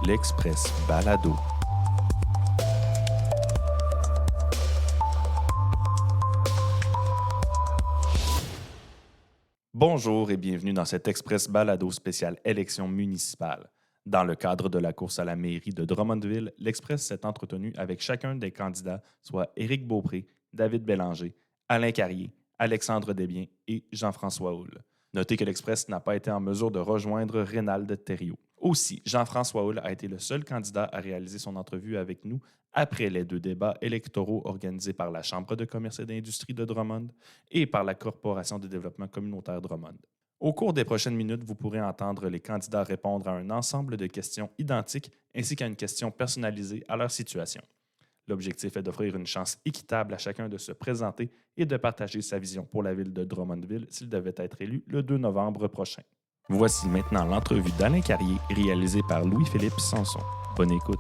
l'Express Balado. Bonjour et bienvenue dans cet Express Balado spécial élection municipale. Dans le cadre de la course à la mairie de Drummondville, l'Express s'est entretenu avec chacun des candidats, soit Éric Beaupré, David Bélanger, Alain Carrier, Alexandre Desbiens et Jean-François Houle. Notez que l'Express n'a pas été en mesure de rejoindre Rénald Thériault. Aussi, Jean-François Houle a été le seul candidat à réaliser son entrevue avec nous après les 2 débats électoraux organisés par la Chambre de commerce et d'industrie de Drummond et par la Corporation de développement communautaire Drummond. Au cours des prochaines minutes, vous pourrez entendre les candidats répondre à un ensemble de questions identiques ainsi qu'à une question personnalisée à leur situation. L'objectif est d'offrir une chance équitable à chacun de se présenter et de partager sa vision pour la ville de Drummondville s'il devait être élu le 2 novembre prochain. Voici maintenant l'entrevue d'Alain Carrier réalisée par Louis-Philippe Sanson. Bonne écoute.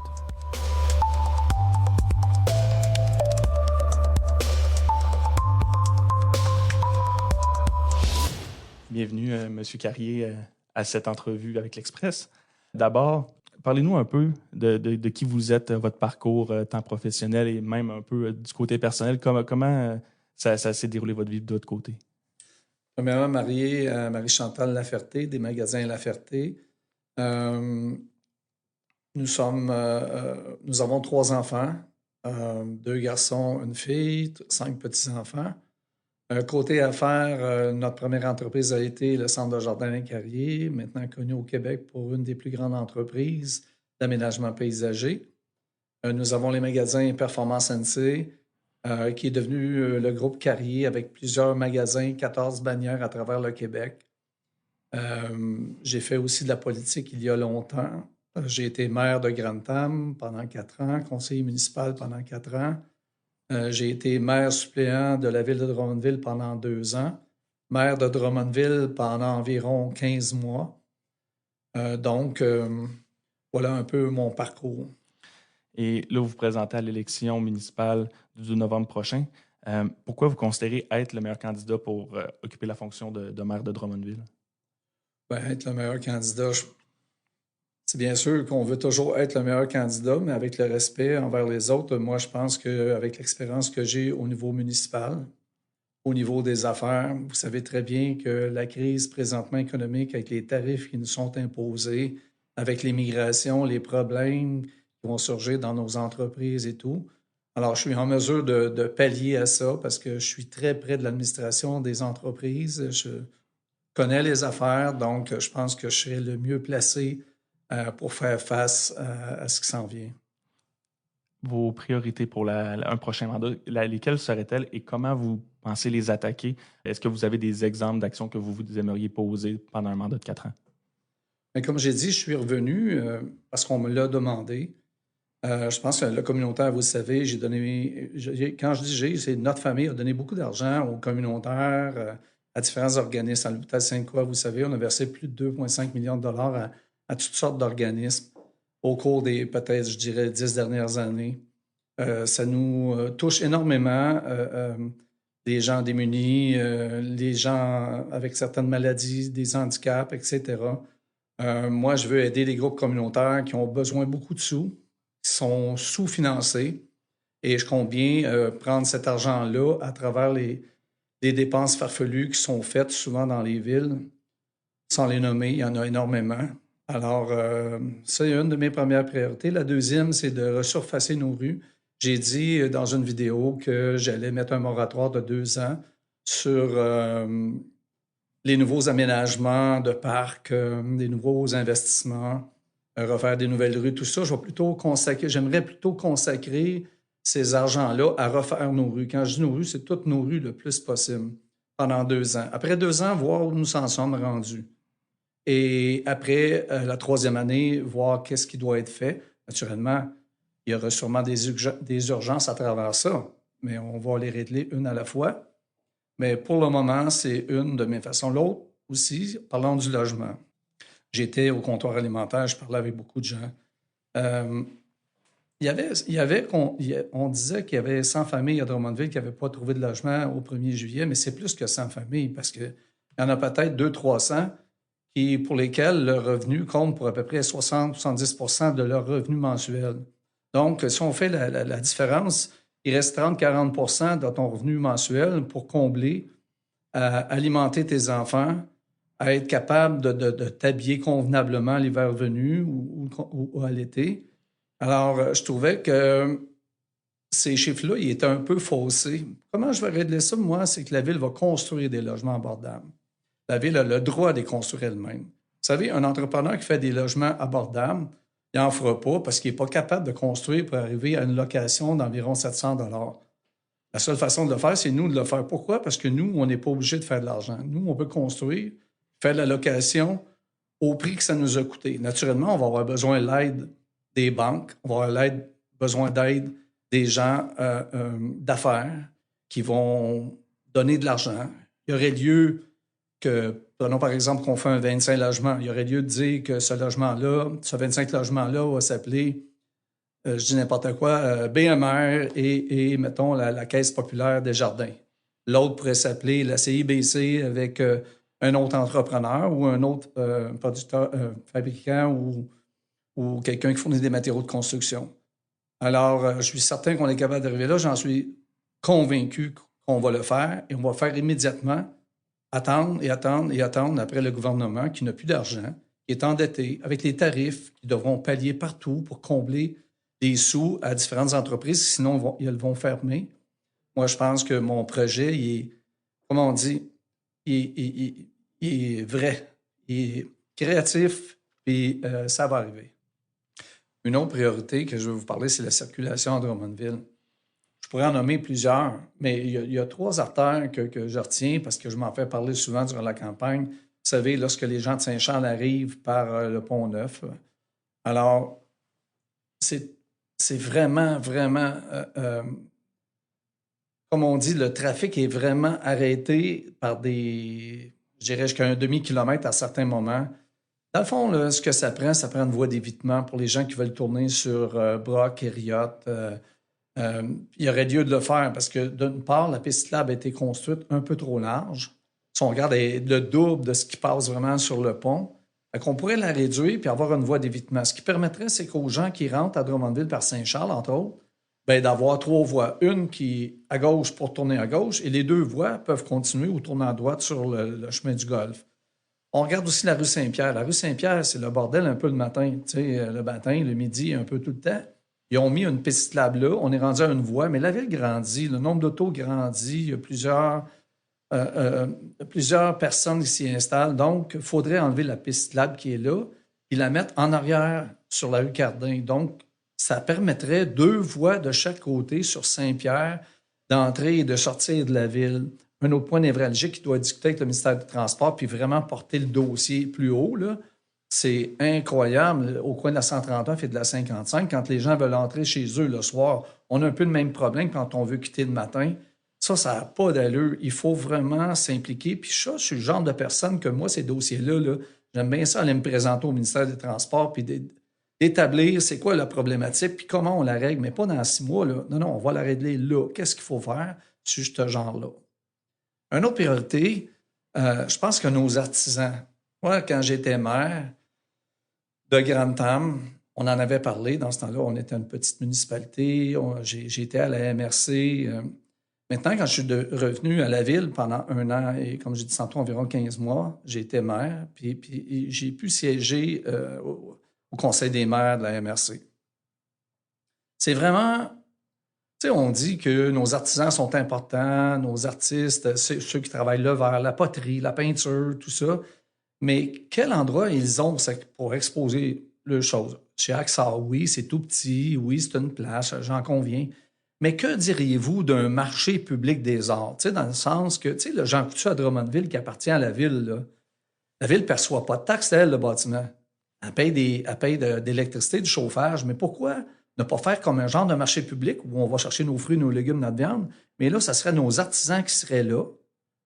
Bienvenue, M. Carrier, à cette entrevue avec l'Express. D'abord, parlez-nous un peu de qui vous êtes, votre parcours tant professionnel et même un peu du côté personnel. Comment ça s'est déroulé votre vie de votre côté? Premièrement, marié à Marie-Chantal Laferté, des magasins Laferté. Nous avons 3 enfants, 2 garçons, une fille, 5 petits-enfants. Côté affaires, notre première entreprise a été le Centre de jardin Alain Carrier, maintenant connu au Québec pour une des plus grandes entreprises d'aménagement paysager. Nous avons les magasins Performance NC, qui est devenu le groupe Carrier avec plusieurs magasins, 14 bannières à travers le Québec. J'ai fait aussi de la politique il y a longtemps. J'ai été maire de Grantham pendant 4 ans, conseiller municipal pendant 4 ans. J'ai été maire suppléant de la ville de Drummondville pendant 2 ans, maire de Drummondville pendant environ 15 mois. Donc, voilà un peu mon parcours. Et là, vous vous présentez à l'élection municipale du 2 novembre prochain. Pourquoi vous considérez être le meilleur candidat pour occuper la fonction de maire de Drummondville? Être le meilleur candidat, c'est bien sûr qu'on veut toujours être le meilleur candidat, mais avec le respect envers les autres, moi, je pense qu'avec l'expérience que j'ai au niveau municipal, au niveau des affaires, vous savez très bien que la crise présentement économique avec les tarifs qui nous sont imposés, avec l'immigration, les problèmes qui vont surgir dans nos entreprises et tout. Alors, je suis en mesure de pallier à ça parce que je suis très près de l'administration des entreprises. Je connais les affaires, donc je pense que je serai le mieux placé pour faire face à ce qui s'en vient. Vos priorités pour un prochain mandat, lesquelles seraient-elles et comment vous pensez les attaquer? Est-ce que vous avez des exemples d'actions que vous aimeriez poser pendant un mandat de 4 ans? Mais comme j'ai dit, je suis revenu parce qu'on me l'a demandé. Je pense que le communautaire, vous le savez, quand je dis c'est notre famille a donné beaucoup d'argent aux communautaires, à différents organismes. À l'hôpital Sainte-Croix, vous savez, on a versé plus de 2,5 millions de dollars à toutes sortes d'organismes au cours des, peut-être, je dirais, 10 dernières années. Ça nous touche énormément, les gens démunis, les gens avec certaines maladies, des handicaps, etc. Moi, je veux aider les groupes communautaires qui ont besoin beaucoup de sous, qui sont sous-financés, et je compte bien prendre cet argent-là à travers les dépenses farfelues qui sont faites souvent dans les villes, sans les nommer, il y en a énormément. Alors, ça, c'est une de mes premières priorités. La deuxième, c'est de resurfacer nos rues. J'ai dit dans une vidéo que j'allais mettre un moratoire de 2 ans sur les nouveaux aménagements de parcs, des nouveaux investissements, refaire des nouvelles rues, tout ça. J'aimerais plutôt consacrer ces argents-là à refaire nos rues. Quand je dis nos rues, c'est toutes nos rues le plus possible pendant 2 ans. Après 2 ans, voir où nous en sommes rendus. Et après la 3e année, voir qu'est-ce qui doit être fait. Naturellement, il y aura sûrement des urgences à travers ça, mais on va les régler une à la fois. Mais pour le moment, c'est une de mes façons. L'autre aussi, parlons du logement. J'étais au comptoir alimentaire, je parlais avec beaucoup de gens. On disait qu'il y avait 100 familles à Drummondville qui n'avaient pas trouvé de logement au 1er juillet, mais c'est plus que 100 familles parce qu'il y en a peut-être 200-300 pour lesquels le revenu compte pour à peu près 60-70% de leur revenu mensuel. Donc, si on fait la différence, il reste 30-40% de ton revenu mensuel pour combler, alimenter tes enfants, à être capable de t'habiller convenablement l'hiver venu ou à l'été. Alors, je trouvais que ces chiffres-là, ils étaient un peu faussés. Comment je vais régler ça, moi? C'est que la Ville va construire des logements abordables. La Ville a le droit de les construire elle-même. Vous savez, un entrepreneur qui fait des logements abordables, il n'en fera pas parce qu'il n'est pas capable de construire pour arriver à une location d'environ 700 $. La seule façon de le faire, c'est nous de le faire. Pourquoi? Parce que nous, on n'est pas obligé de faire de l'argent. Nous, on peut construire, faire la location au prix que ça nous a coûté. Naturellement, on va avoir besoin de l'aide des banques, on va avoir besoin d'aide des gens d'affaires qui vont donner de l'argent. Il y aurait lieu que, prenons par exemple qu'on fait un 25 logements, il y aurait lieu de dire que ce logement-là, ce 25 logements-là va s'appeler, je dis n'importe quoi, BMR et mettons, la Caisse populaire des jardins. L'autre pourrait s'appeler la CIBC avec un autre entrepreneur ou un autre producteur, fabricant ou quelqu'un qui fournit des matériaux de construction. Alors, je suis certain qu'on est capable d'arriver là. J'en suis convaincu qu'on va le faire et on va le faire immédiatement. Attendre et attendre et attendre après le gouvernement qui n'a plus d'argent, qui est endetté, avec les tarifs qui devront pallier partout pour combler des sous à différentes entreprises, sinon elles vont fermer. Moi, je pense que mon projet, il est, comment on dit, il est vrai, il est créatif et ça va arriver. Une autre priorité que je veux vous parler, c'est la circulation à Drummondville. Je pourrais en nommer plusieurs, mais il y a 3 artères que je retiens parce que je m'en fais parler souvent durant la campagne. Vous savez, lorsque les gens de Saint-Charles arrivent par le Pont-Neuf. Alors, c'est vraiment, vraiment, comme on dit, le trafic est vraiment arrêté par je dirais, jusqu'à un demi-kilomètre à certains moments. Dans le fond, là, ce que ça prend une voie d'évitement pour les gens qui veulent tourner sur Brock, Hériot. Il y aurait lieu de le faire parce que, d'une part, la piste cyclable a été construite un peu trop large. Si on regarde le double de ce qui passe vraiment sur le pont, on pourrait la réduire puis avoir une voie d'évitement. Ce qui permettrait, c'est qu'aux gens qui rentrent à Drummondville par Saint-Charles, entre autres, d'avoir 3 voies. Une qui est à gauche pour tourner à gauche et les 2 voies peuvent continuer ou tourner à droite sur le chemin du Golfe. On regarde aussi la rue Saint-Pierre. La rue Saint-Pierre, c'est le bordel un peu le matin. Tu sais, le matin, le midi, un peu tout le temps. Ils ont mis une piste cyclable là. On est rendu à une voie, mais la ville grandit. Le nombre d'autos grandit. Il y a plusieurs personnes qui s'y installent. Donc, il faudrait enlever la piste cyclable qui est là et la mettre en arrière sur la rue Cardin. Donc, ça permettrait 2 voies de chaque côté sur Saint-Pierre d'entrer et de sortir de la ville. Un autre point névralgique qui doit discuter avec le ministère du Transport puis vraiment porter le dossier plus haut, là. C'est incroyable. Au coin de la 139 et de la 55, quand les gens veulent entrer chez eux le soir, on a un peu le même problème quand on veut quitter le matin. Ça n'a pas d'allure. Il faut vraiment s'impliquer. Puis ça, je suis le genre de personne que moi, ces dossiers-là, là, j'aime bien ça aller me présenter au ministère des Transports puis d'établir c'est quoi la problématique puis comment on la règle, mais pas dans 6 mois. Là. Non, on va la régler là. Qu'est-ce qu'il faut faire sur ce genre-là? Une autre priorité, je pense que nos artisans. Moi, quand j'étais maire de Grantham, on en avait parlé. Dans ce temps-là, on était une petite municipalité. J'étais à la MRC. Maintenant, quand je suis revenu à la ville pendant 1 an et, comme j'ai dit tantôt, environ 15 mois, j'ai été maire. Puis j'ai pu siéger au Conseil des maires de la MRC. C'est vraiment... Tu sais, on dit que nos artisans sont importants, nos artistes, ceux qui travaillent le verre, la poterie, la peinture, tout ça. Mais quel endroit ils ont pour exposer leurs choses? Chez AXA, oui, c'est tout petit, oui, c'est une place, j'en conviens. Mais que diriez-vous d'un marché public des arts? Tu sais, dans le sens que, tu sais, le Jean Coutu à Drummondville qui appartient à la ville, là, la ville ne perçoit pas de taxes, elle, le bâtiment. Elle paye d'électricité, du chauffage, mais pourquoi ne pas faire comme un genre de marché public où on va chercher nos fruits, nos légumes, notre viande? Mais là, ça serait nos artisans qui seraient là.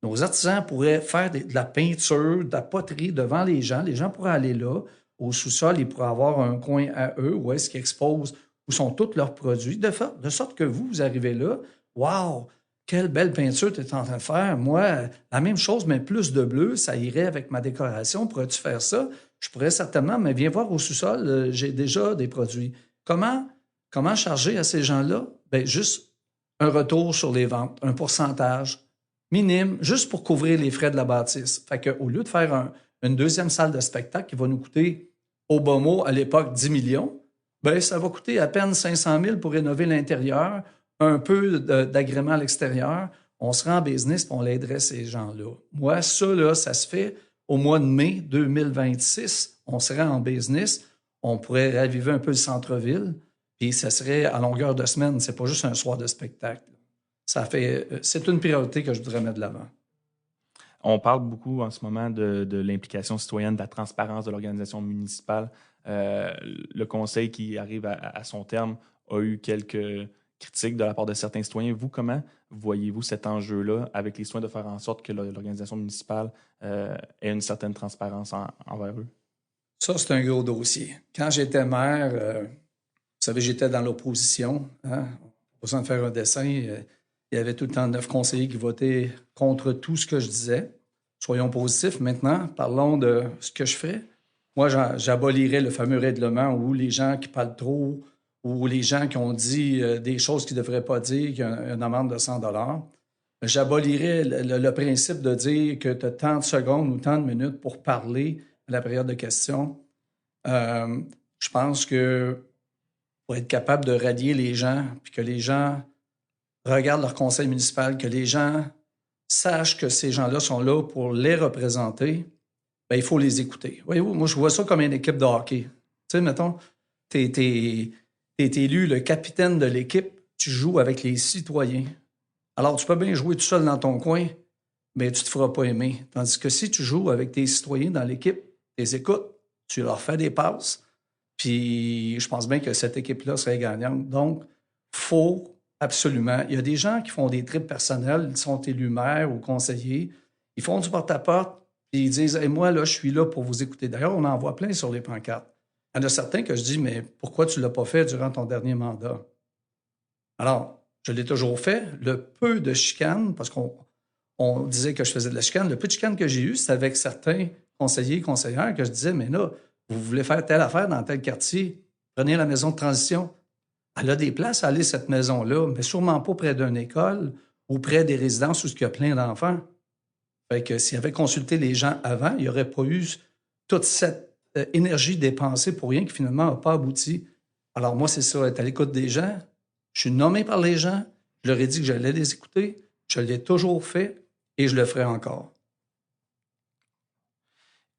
Nos artisans pourraient faire de la peinture, de la poterie devant les gens. Les gens pourraient aller là. Au sous-sol, ils pourraient avoir un coin à eux où est-ce qu'ils exposent, où sont tous leurs produits, de sorte que vous arrivez là. Wow! quelle belle peinture tu es en train de faire. Moi, la même chose, mais plus de bleu, ça irait avec ma décoration. Pourrais-tu faire ça? Je pourrais certainement, mais viens voir au sous-sol, j'ai déjà des produits. Comment, comment charger à ces gens-là? Ben, juste un retour sur les ventes, un pourcentage minime, juste pour couvrir les frais de la bâtisse. Fait qu'au lieu de faire une deuxième salle de spectacle qui va nous coûter, au bas mot, à l'époque, 10 millions, ben, ça va coûter à peine 500 000 pour rénover l'intérieur, un peu d'agrément à l'extérieur. On serait en business et on l'aiderait ces gens-là. Moi, ça, là, ça se fait au mois de mai 2026. On serait en business. On pourrait raviver un peu le centre-ville. Puis ça serait à longueur de semaine. C'est pas juste un soir de spectacle. C'est une priorité que je voudrais mettre de l'avant. On parle beaucoup en ce moment de l'implication citoyenne, de la transparence de l'organisation municipale. Le conseil qui arrive à son terme a eu quelques critiques de la part de certains citoyens. Vous, comment voyez-vous cet enjeu-là avec les soins de faire en sorte que l'organisation municipale ait une certaine transparence envers eux? Ça, c'est un gros dossier. Quand j'étais maire, vous savez, j'étais dans l'opposition. Hein? Pas besoin de faire un dessin. Il y avait tout le temps 9 conseillers qui votaient contre tout ce que je disais. Soyons positifs maintenant. Parlons de ce que je fais. Moi, j'abolirais le fameux règlement où les gens qui parlent trop ou les gens qui ont dit des choses qu'ils ne devraient pas dire, qu'il y a une amende de 100 $. J'abolirais le principe de dire que tu as tant de secondes ou tant de minutes pour parler à la période de questions. Je pense que pour être capable de rallier les gens, puis que les gens regardent leur conseil municipal, que les gens sachent que ces gens-là sont là pour les représenter, bien, il faut les écouter. Voyez-vous, moi, je vois ça comme une équipe de hockey. Tu sais, mettons, t'es élu le capitaine de l'équipe, tu joues avec les citoyens. Alors, tu peux bien jouer tout seul dans ton coin, mais tu ne te feras pas aimer. Tandis que si tu joues avec tes citoyens dans l'équipe, tu les écoutes, tu leur fais des passes, puis je pense bien que cette équipe-là serait gagnante. Donc, faut absolument. Il y a des gens qui font des trips personnels, ils sont élus maires ou conseillers, ils font du porte-à-porte, puis ils disent hey, moi, là, je suis là pour vous écouter. D'ailleurs, on en voit plein sur les pancartes. Il y en a certains que je dis mais pourquoi tu ne l'as pas fait durant ton dernier mandat? Alors, je l'ai toujours fait. Le peu de chicane, parce qu'on disait que je faisais de la chicane, le peu de chicane que j'ai eu, c'est avec certains conseillers et conseillères que je disais mais là, vous voulez faire telle affaire dans tel quartier, prenez la maison de transition. Elle a des places à aller, cette maison-là, mais sûrement pas près d'une école ou près des résidences où il y a plein d'enfants. Fait que s'il avait consulté les gens avant, il n'y aurait pas eu toute cette énergie dépensée pour rien qui finalement n'a pas abouti. Alors moi, c'est ça, être à l'écoute des gens. Je suis nommé par les gens. Je leur ai dit que j'allais les écouter. Je l'ai toujours fait et je le ferai encore.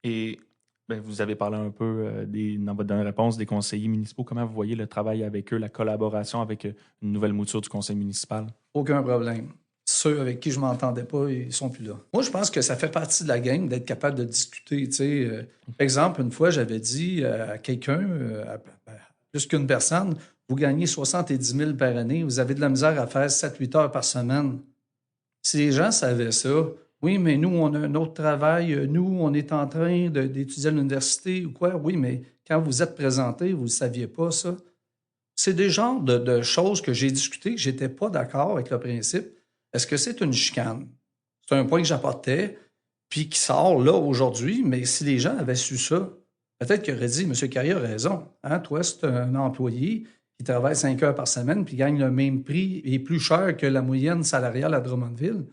Et ben, vous avez parlé un peu dans votre dernière réponse des conseillers municipaux. Comment vous voyez le travail avec eux, la collaboration avec une nouvelle mouture du conseil municipal? Aucun problème. Ceux avec qui je ne m'entendais pas, ils ne sont plus là. Moi, je pense que ça fait partie de la game d'être capable de discuter. Par exemple, une fois, j'avais dit à quelqu'un, plus qu'une personne, vous gagnez 70 000 par année, vous avez de la misère à faire 7-8 heures par semaine. Si les gens savaient ça, oui, mais nous, on a un autre travail, nous, on est en train d'étudier à l'université ou quoi. Oui, mais quand vous êtes présenté, vous ne saviez pas ça. C'est des genres de choses que j'ai discutées, que je n'étais pas d'accord avec le principe. Est-ce que c'est une chicane? C'est un point que j'apportais, puis qui sort là aujourd'hui, mais si les gens avaient su ça, peut-être qu'ils auraient dit, M. Carrier a raison. Hein? Toi, c'est un employé qui travaille 5 heures par semaine, puis gagne le même prix et plus cher que la moyenne salariale à Drummondville.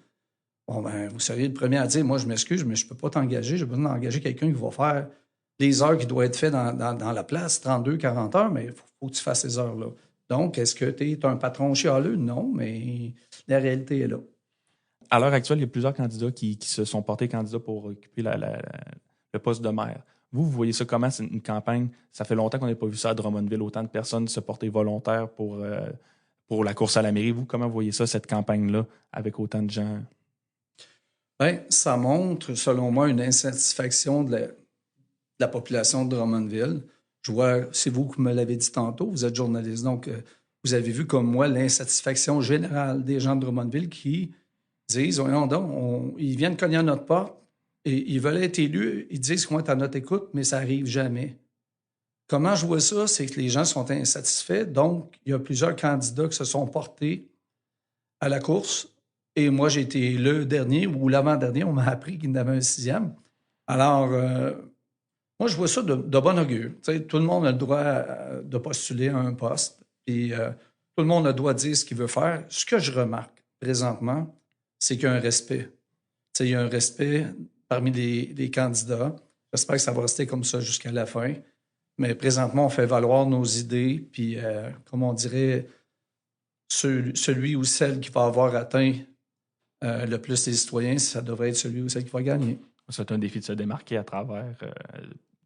Bon, ben, vous seriez le premier à dire, moi, je m'excuse, mais je ne peux pas t'engager. J'ai besoin d'engager quelqu'un qui va faire les heures qui doivent être faites dans la place, 32, 40 heures, mais il faut que tu fasses ces heures-là. Donc, est-ce que tu es un patron chialeux? Non, mais la réalité est là. À l'heure actuelle, il y a plusieurs candidats qui se sont portés candidats pour occuper le poste de maire. Vous voyez ça comment? C'est une campagne. Ça fait longtemps qu'on n'a pas vu ça à Drummondville, autant de personnes se porter volontaires pour la course à la mairie. Vous, comment vous voyez ça, cette campagne-là, avec autant de gens? Bien, ça montre, selon moi, une insatisfaction de la population de Drummondville. Je vois, c'est vous qui me l'avez dit tantôt, vous êtes journaliste, donc vous avez vu comme moi l'insatisfaction générale des gens de Drummondville qui disent, voyons donc, ils viennent cogner à notre porte et ils veulent être élus, ils disent qu'on est à notre écoute, mais ça n'arrive jamais. Comment je vois ça? C'est que les gens sont insatisfaits, donc il y a plusieurs candidats qui se sont portés à la course Et moi, j'ai été le dernier ou l'avant-dernier. On m'a appris qu'il y en avait un sixième. Alors, moi, je vois ça de bon augure. Tu sais, tout le monde a le droit de postuler à un poste. Puis tout le monde a le droit de dire ce qu'il veut faire. Ce que je remarque présentement, c'est qu'il y a un respect. Tu sais, il y a un respect parmi les candidats. J'espère que ça va rester comme ça jusqu'à la fin. Mais présentement, on fait valoir nos idées. Puis, comme on dirait, celui ou celle qui va avoir atteint le plus les citoyens, ça devrait être celui ou celle qui va gagner. C'est un défi de se démarquer à travers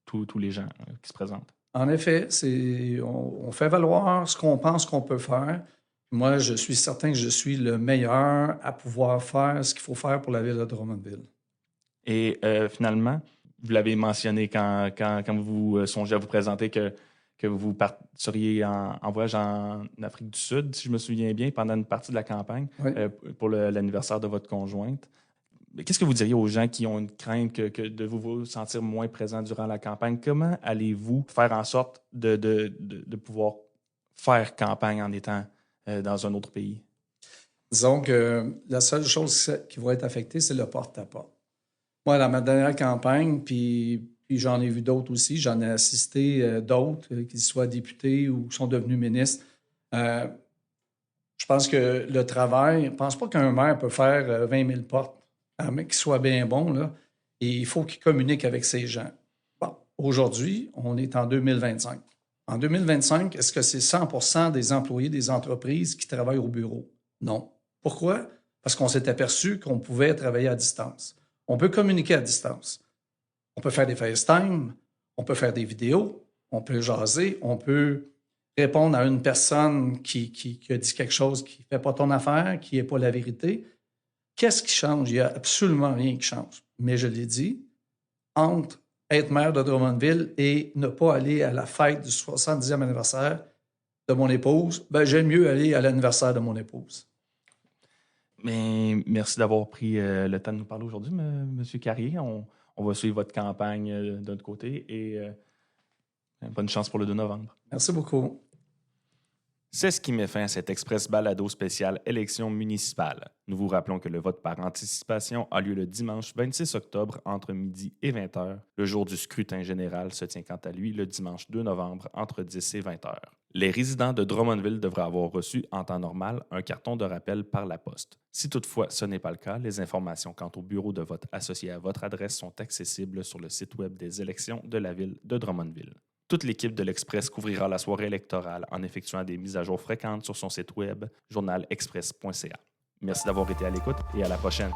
tous les gens qui se présentent. En effet, on fait valoir ce qu'on pense qu'on peut faire. Moi, je suis certain que je suis le meilleur à pouvoir faire ce qu'il faut faire pour la ville de Drummondville. Et finalement, vous l'avez mentionné quand vous songez à vous présenter que vous seriez en voyage en Afrique du Sud, si je me souviens bien, pendant une partie de la campagne, Oui. pour l'anniversaire de votre conjointe. Qu'est-ce que vous diriez aux gens qui ont une crainte que de vous sentir moins présent durant la campagne? Comment allez-vous faire en sorte de pouvoir faire campagne en étant dans un autre pays? Disons que la seule chose qui va être affectée, c'est le porte-à-porte. Moi, dans ma dernière campagne, puis j'en ai vu d'autres aussi, j'en ai assisté d'autres, qu'ils soient députés ou qui sont devenus ministres. Je pense que le travail, je ne pense pas qu'un maire peut faire 20 000 portes, mais qu'il soit bien bon, là, et il faut qu'il communique avec ses gens. Bon, aujourd'hui, on est en 2025. En 2025, est-ce que c'est 100% des employés des entreprises qui travaillent au bureau? Non. Pourquoi? Parce qu'on s'est aperçu qu'on pouvait travailler à distance. On peut communiquer à distance. On peut faire des FaceTime, on peut faire des vidéos, on peut jaser, on peut répondre à une personne qui a dit quelque chose qui ne fait pas ton affaire, qui n'est pas la vérité. Qu'est-ce qui change? Il n'y a absolument rien qui change. Mais je l'ai dit, entre être maire de Drummondville et ne pas aller à la fête du 70e anniversaire de mon épouse, ben, j'aime mieux aller à l'anniversaire de mon épouse. Mais merci d'avoir pris le temps de nous parler aujourd'hui, M. Carrier. On va suivre votre campagne d'un autre côté et bonne chance pour le 2 novembre. Merci beaucoup. C'est ce qui met fin à cet express balado spécial élection municipale. Nous vous rappelons que le vote par anticipation a lieu le dimanche 26 octobre entre midi et 20h. Le jour du scrutin général se tient quant à lui le dimanche 2 novembre entre 10 et 20h. Les résidents de Drummondville devraient avoir reçu en temps normal un carton de rappel par la poste. Si toutefois ce n'est pas le cas, les informations quant au bureau de vote associé à votre adresse sont accessibles sur le site web des élections de la ville de Drummondville. Toute l'équipe de l'Express couvrira la soirée électorale en effectuant des mises à jour fréquentes sur son site web journalexpress.ca. Merci d'avoir été à l'écoute et à la prochaine.